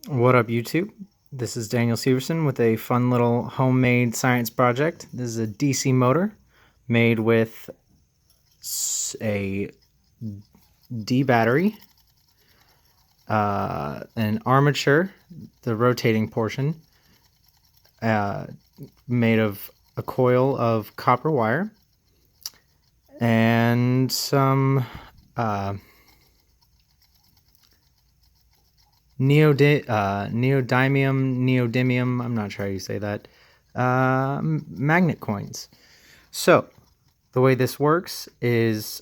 What up, YouTube? This is Daniel Severson with a fun little homemade science project. This is a DC motor made with a D battery, an armature, the rotating portion, uh, made of a coil of copper wire, and some neodymium, I'm not sure how you say that, magnet coins. So, the way this works is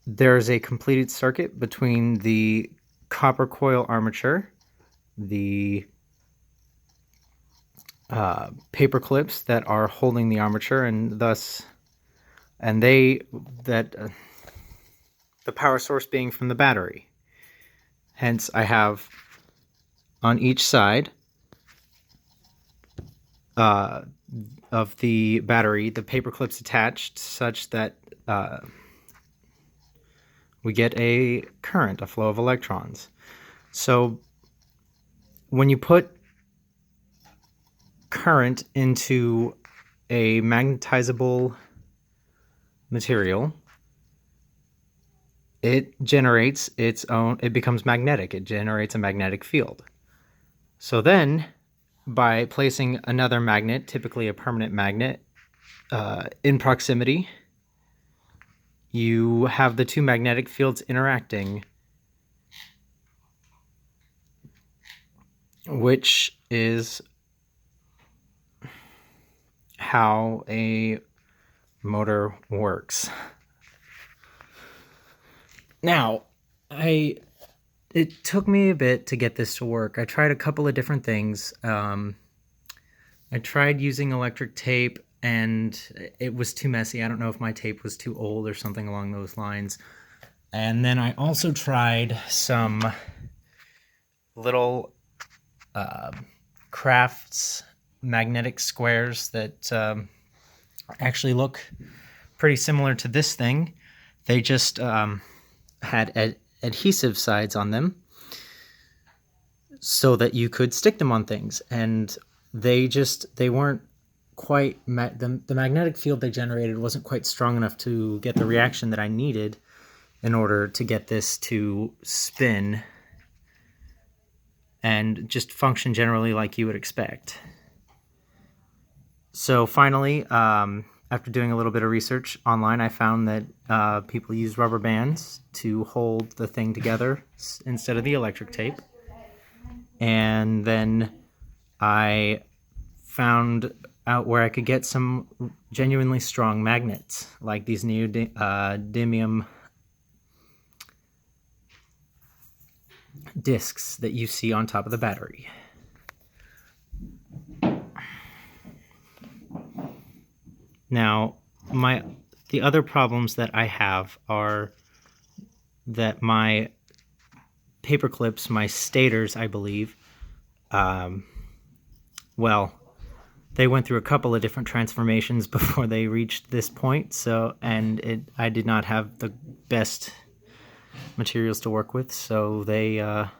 there's a completed circuit between the copper coil armature, the paper clips that are holding the armature, and thus, and they, that, the power source being from the battery. Hence, I have on each side of the battery the paper clips attached such that we get a current, a flow of electrons. So when you put current into a magnetizable material, it generates its own, it becomes magnetic. It generates a magnetic field. So then, by placing another magnet, typically a permanent magnet, in proximity, you have the two magnetic fields interacting, which is how a motor works. Now, it took me a bit to get this to work. I tried a couple of different things. I tried using electric tape, and it was too messy. I don't know if my tape was too old or something along those lines. And then I also tried some little crafts magnetic squares that actually look pretty similar to this thing. They just had adhesive sides on them so that you could stick them on things, and they weren't quite the magnetic field they generated wasn't quite strong enough to get the reaction that I needed in order to get this to spin and just function generally like you would expect. So finally, after doing a little bit of research online, I found that people use rubber bands to hold the thing together instead of the electric tape. And then I found out where I could get some genuinely strong magnets, like these neodymium discs that you see on top of the battery. Now, the other problems that I have are that my paper clips, my stators, I believe, well, they went through a couple of different transformations before they reached this point. So, and I did not have the best materials to work with, so they are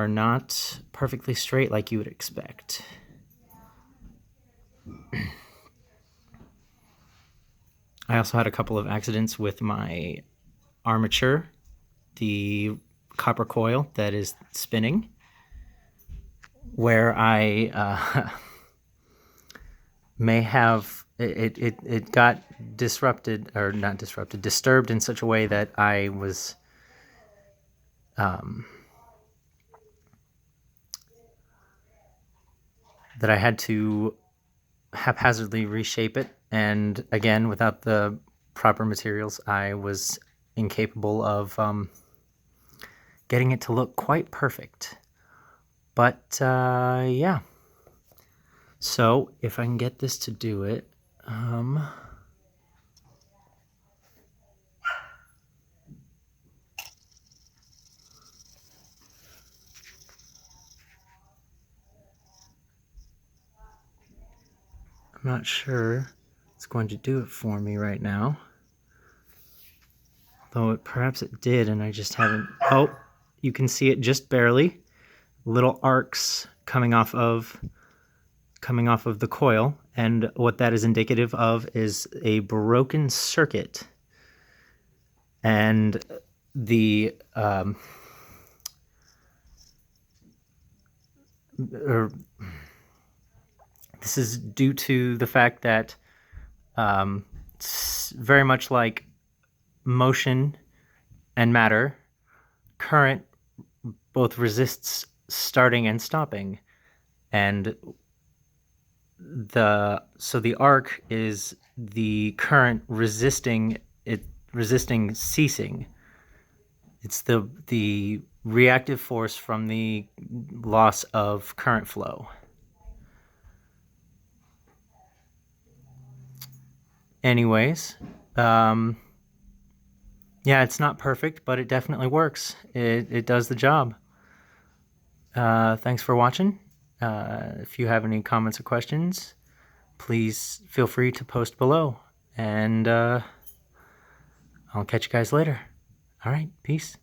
not perfectly straight like you would expect. I also had a couple of accidents with my armature, the copper coil that is spinning, where I may have it got disrupted, or not disrupted, disturbed in such a way that I was that I had to haphazardly reshape it, and again, without the proper materials, I was incapable of getting it to look quite perfect. But yeah, so if I can get this to do it, I'm not sure it's going to do it for me right now. Though perhaps it did, and I just haven't. Oh, you can see it just barely. little arcs coming off of the coil, and what that is indicative of is a broken circuit. And the this is due to the fact that it's very much like motion and matter, current both resists starting and stopping, and the arc is the current resisting ceasing. It's the reactive force from the loss of current flow. Anyways, yeah, it's not perfect, but it definitely works. It does the job. Thanks for watching. If you have any comments or questions, please feel free to post below, and I'll catch you guys later. All right, peace.